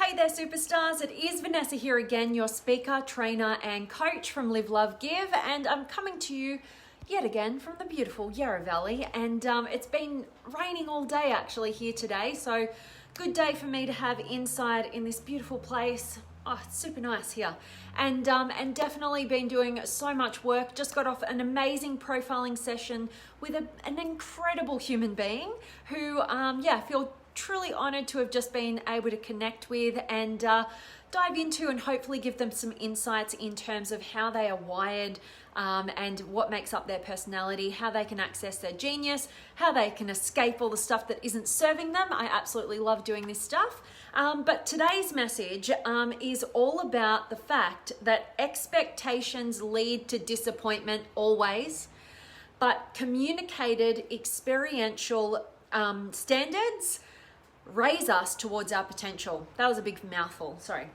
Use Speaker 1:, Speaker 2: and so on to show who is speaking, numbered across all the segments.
Speaker 1: Hey there, superstars. It is Vanessa here again, your speaker, trainer, and coach from Live, Love, Give. And I'm coming to you yet again from the beautiful Yarra Valley. And it's been raining all day actually here today. So good day for me to have inside in this beautiful place. Oh, it's super nice here. And definitely been doing so much work. Just got off an amazing profiling session with an incredible human being who, feel truly honored to have just been able to connect with and dive into and hopefully give them some insights in terms of how they are wired and what makes up their personality, how they can access their genius, how they can escape all the stuff that isn't serving them. I absolutely love doing this stuff. But today's message is all about the fact that expectations lead to disappointment always, but communicated experiential standards raise us towards our potential. That was a big mouthful, sorry.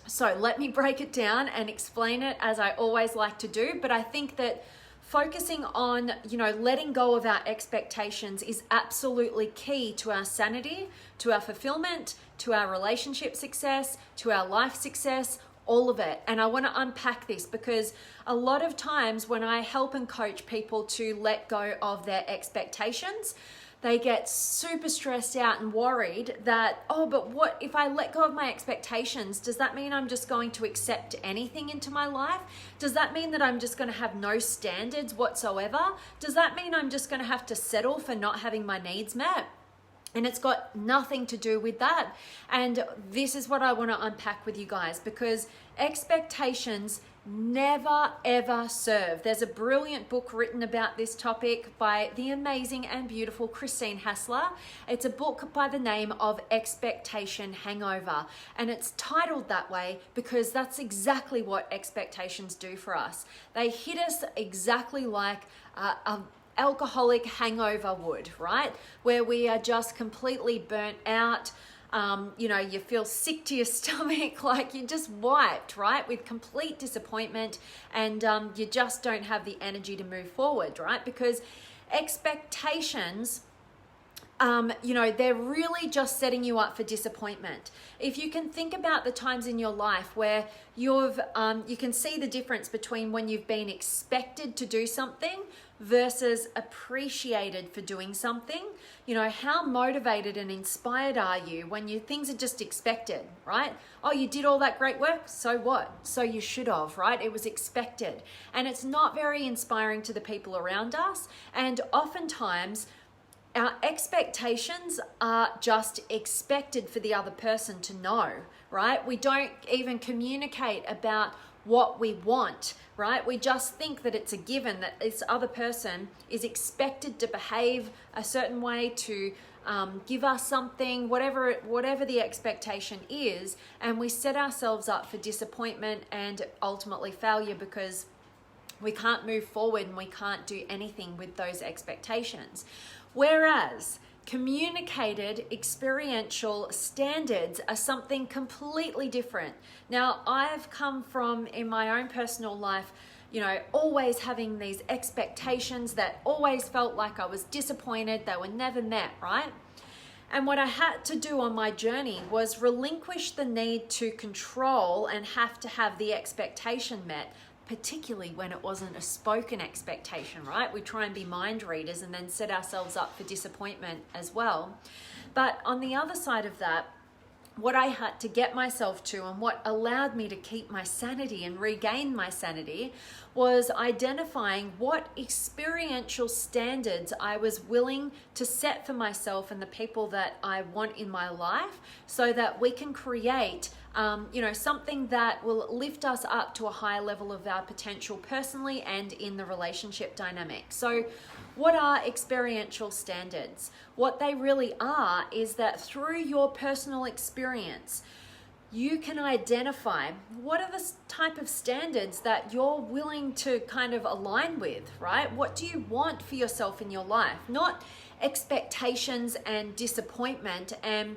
Speaker 1: So let me break it down and explain it as I always like to do. But I think that focusing on, letting go of our expectations is absolutely key to our sanity, to our fulfillment, to our relationship success, to our life success, all of it. And I want to unpack this because a lot of times when I help and coach people to let go of their expectations, they get super stressed out and worried that, but what if I let go of my expectations? Does that mean I'm just going to accept anything into my life? Does that mean that I'm just going to have no standards whatsoever? Does that mean I'm just going to have to settle for not having my needs met? And it's got nothing to do with that. And this is what I want to unpack with you guys, because expectations never ever serve. There's a brilliant book written about this topic by the amazing and beautiful Christine Hassler. It's a book by the name of Expectation Hangover, and it's titled that way because that's exactly what expectations do for us. They hit us exactly like a alcoholic hangover would, right? Where we are just completely burnt out. You feel sick to your stomach, like you're just wiped, right? With complete disappointment, and you just don't have the energy to move forward, right? Because expectations, they're really just setting you up for disappointment. If you can think about the times in your life where you can see the difference between when you've been expected to do something versus appreciated for doing something. How motivated and inspired are you when things are just expected, right? Oh, you did all that great work, so what? So you should have, right? It was expected. And it's not very inspiring to the people around us. And oftentimes, our expectations are just expected for the other person to know, right? We don't even communicate about what we want, right? We just think that it's a given that this other person is expected to behave a certain way, to give us something, whatever the expectation is, and we set ourselves up for disappointment and ultimately failure because we can't move forward and we can't do anything with those expectations. Whereas communicated experiential standards are something completely different. Now, I've come from, in my own personal life, always having these expectations that always felt like I was disappointed, they were never met, right? And what I had to do on my journey was relinquish the need to control and have to have the expectation met, particularly when it wasn't a spoken expectation, right? We try and be mind readers and then set ourselves up for disappointment as well. But on the other side of that, what I had to get myself to and what allowed me to keep my sanity and regain my sanity was identifying what experiential standards I was willing to set for myself and the people that I want in my life, so that we can create something that will lift us up to a higher level of our potential personally and in the relationship dynamic. So what are experiential standards? What they really are is that through your personal experience, you can identify what are the type of standards that you're willing to kind of align with, right? What do you want for yourself in your life? Not expectations and disappointment and,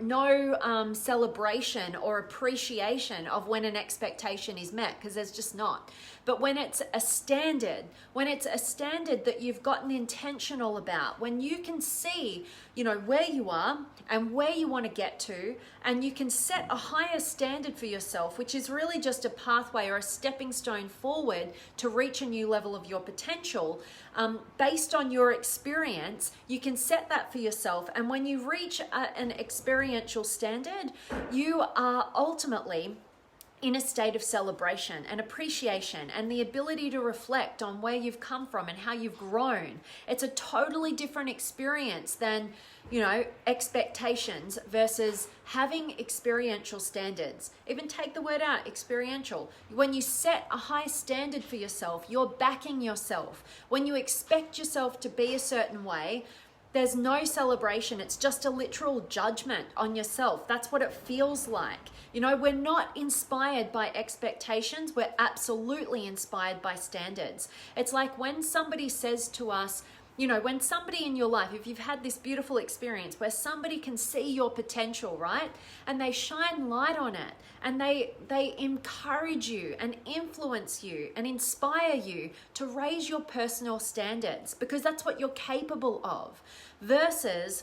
Speaker 1: no celebration or appreciation of when an expectation is met, because there's just not. But when it's a standard that you've gotten intentional about, when you can see, where you are and where you want to get to, and you can set a higher standard for yourself, which is really just a pathway or a stepping stone forward to reach a new level of your potential, based on your experience, you can set that for yourself. And when you reach an experiential standard, you are ultimately in a state of celebration and appreciation and the ability to reflect on where you've come from and how you've grown. It's a totally different experience than, expectations versus having experiential standards. Even take the word out, experiential. When you set a high standard for yourself, you're backing yourself. When you expect yourself to be a certain way, there's no celebration. It's just a literal judgment on yourself. That's what it feels like. We're not inspired by expectations. We're absolutely inspired by standards. It's like when somebody says to us, when somebody in your life, if you've had this beautiful experience where somebody can see your potential, right? And they shine light on it and they encourage you and influence you and inspire you to raise your personal standards because that's what you're capable of, versus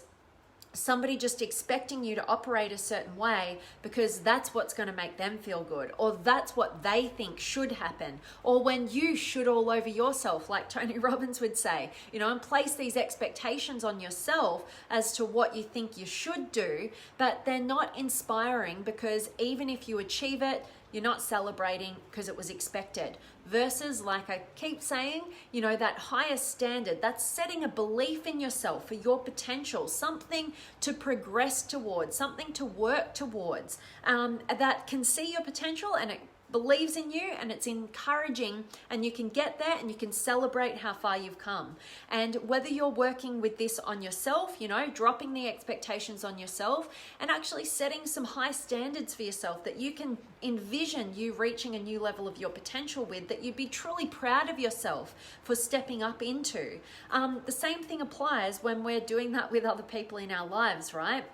Speaker 1: somebody just expecting you to operate a certain way because that's what's going to make them feel good, or that's what they think should happen, or when you should all over yourself, like Tony Robbins would say, and place these expectations on yourself as to what you think you should do, but they're not inspiring because even if you achieve it, you're not celebrating because it was expected. Versus, like I keep saying, that higher standard, that's setting a belief in yourself for your potential, something to progress towards, something to work towards, that can see your potential and it believes in you and it's encouraging, and you can get there and you can celebrate how far you've come. And whether you're working with this on yourself, dropping the expectations on yourself and actually setting some high standards for yourself that you can envision you reaching a new level of your potential with, that you'd be truly proud of yourself for stepping up into. The same thing applies when we're doing that with other people in our lives, right?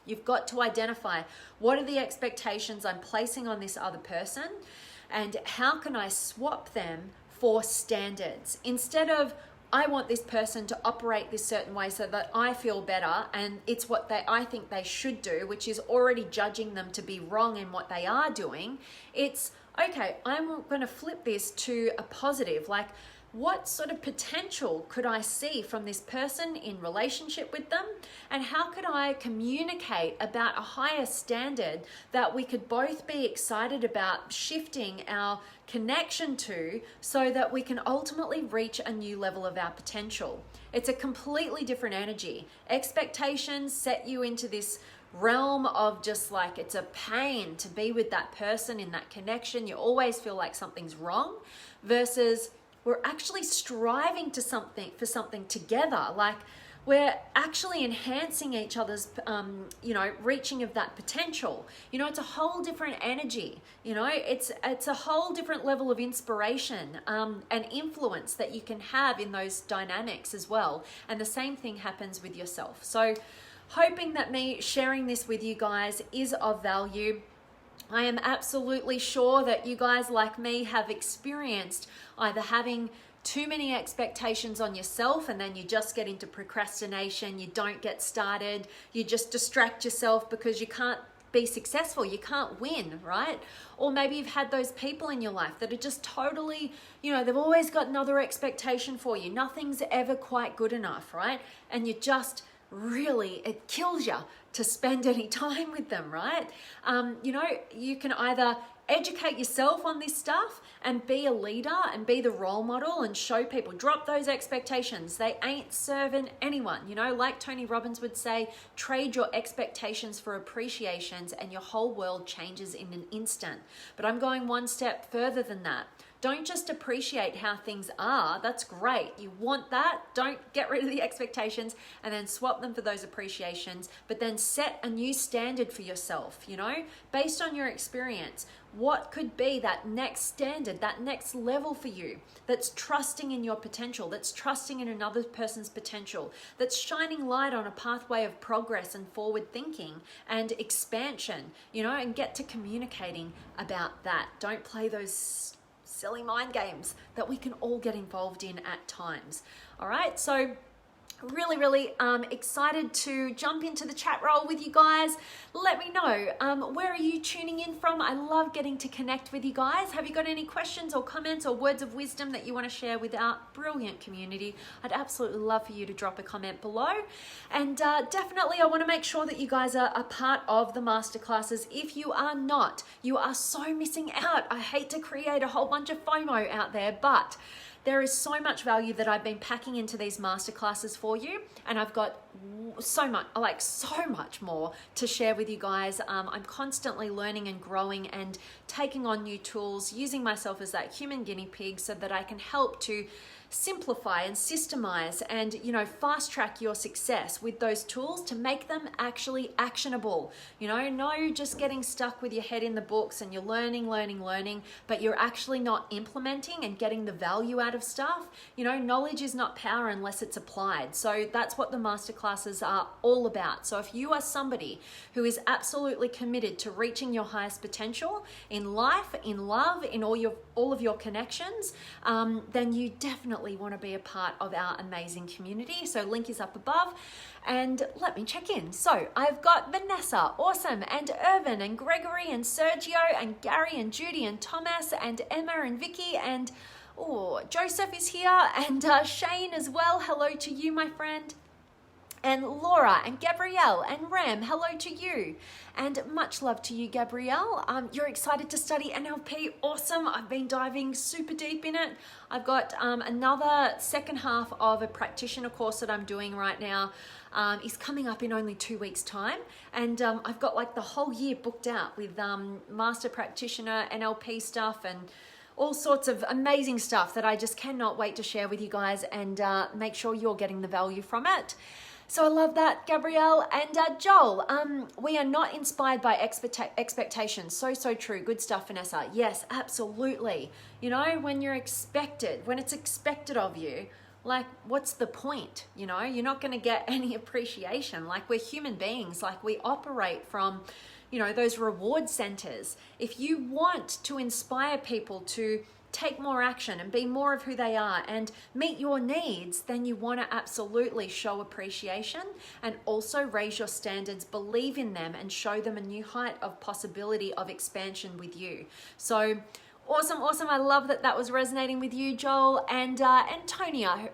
Speaker 1: You've got to identify, what are the expectations I'm placing on this other person, and how can I swap them for standards? Instead of, I want this person to operate this certain way so that I feel better and it's what I think they should do, which is already judging them to be wrong in what they are doing. It's, okay, I'm going to flip this to a positive, like, what sort of potential could I see from this person in relationship with them? And how could I communicate about a higher standard that we could both be excited about shifting our connection to, so that we can ultimately reach a new level of our potential? It's a completely different energy. Expectations set you into this realm of just like, it's a pain to be with that person in that connection. You always feel like something's wrong, versus we're actually striving for something together. Like, we're actually enhancing each other's, reaching of that potential. It's a whole different energy. It's a whole different level of inspiration and influence that you can have in those dynamics as well. And the same thing happens with yourself. So, hoping that me sharing this with you guys is of value. I am absolutely sure that you guys, like me, have experienced either having too many expectations on yourself and then you just get into procrastination, you don't get started, you just distract yourself because you can't be successful, you can't win, right? Or maybe you've had those people in your life that are just totally, they've always got another expectation for you. Nothing's ever quite good enough, right? And you just really, it kills you to spend any time with them, right? You can either educate yourself on this stuff and be a leader and be the role model and show people, drop those expectations. They ain't serving anyone. Like Tony Robbins would say, trade your expectations for appreciations and your whole world changes in an instant. But I'm going one step further than that. Don't just appreciate how things are. That's great. You want that. Don't get rid of the expectations and then swap them for those appreciations, but then set a new standard for yourself, based on your experience. What could be that next standard, that next level for you, that's trusting in your potential, that's trusting in another person's potential, that's shining light on a pathway of progress and forward thinking and expansion, you know, and get to communicating about that. Don't play those silly mind games that we can all get involved in at times. All right, so really excited to jump into the chat role with you guys. Let me know, where are you tuning in from? I love getting to connect with you guys. Have you got any questions or comments or words of wisdom that you want to share with our brilliant community? I'd absolutely love for you to drop a comment below. And definitely I want to make sure that you guys are a part of the masterclasses. If you are not, you are so missing out. I hate to create a whole bunch of FOMO out there, but there is so much value that I've been packing into these masterclasses for you, and I've got so much more to share with you guys. I'm constantly learning and growing and taking on new tools, using myself as that human guinea pig so that I can help to simplify and systemize and, you know, fast track your success with those tools to make them actually actionable. You know, no just getting stuck with your head in the books and you're learning, but you're actually not implementing and getting the value out of stuff. You know, knowledge is not power unless it's applied. So that's what the masterclasses are all about. So if you are somebody who is absolutely committed to reaching your highest potential in life, in love, in all of your connections, then you definitely want to be a part of our amazing community. So link is up above, and let me check in. So I've got Vanessa, awesome, and Irvin and Gregory and Sergio and Gary and Judy and Thomas and Emma and Vicky and Joseph is here, and Shane as well. Hello to you, my friend. And Laura and Gabrielle and Ram, hello to you. And much love to you, Gabrielle. You're excited to study NLP. Awesome. I've been diving super deep in it. I've got another second half of a practitioner course that I'm doing right now. Is coming up in only 2 weeks' time. And I've got like the whole year booked out with master practitioner NLP stuff and all sorts of amazing stuff that I just cannot wait to share with you guys and make sure you're getting the value from it. So I love that, Gabrielle. And Joel, we are not inspired by expectations. So true. Good stuff, Vanessa. Yes, absolutely. You know, when it's expected of you, like, what's the point? You know, you're not going to get any appreciation. Like, we're human beings. Like, we operate from, you know, those reward centers. If you want to inspire people to take more action and be more of who they are and meet your needs, then you want to absolutely show appreciation and also raise your standards, believe in them, and show them a new height of possibility of expansion with you. So awesome. I love that was resonating with you, Joel. And Antonio,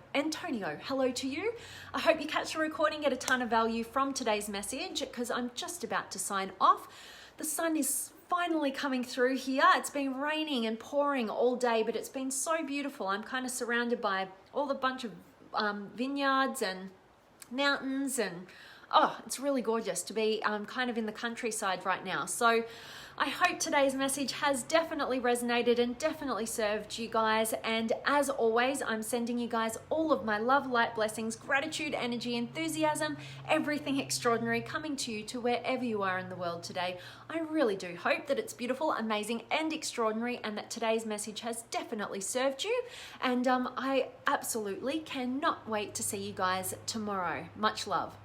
Speaker 1: hello to you. I hope you catch the recording, get a ton of value from today's message, because I'm just about to sign off. The sun is finally coming through here. It's been raining and pouring all day, but it's been so beautiful. I'm kind of surrounded by all the bunch of vineyards and mountains, and it's really gorgeous to be kind of in the countryside right now. So I hope today's message has definitely resonated and definitely served you guys. And as always, I'm sending you guys all of my love, light, blessings, gratitude, energy, enthusiasm, everything extraordinary coming to you to wherever you are in the world today. I really do hope that it's beautiful, amazing, and extraordinary, and that today's message has definitely served you. And I absolutely cannot wait to see you guys tomorrow. Much love.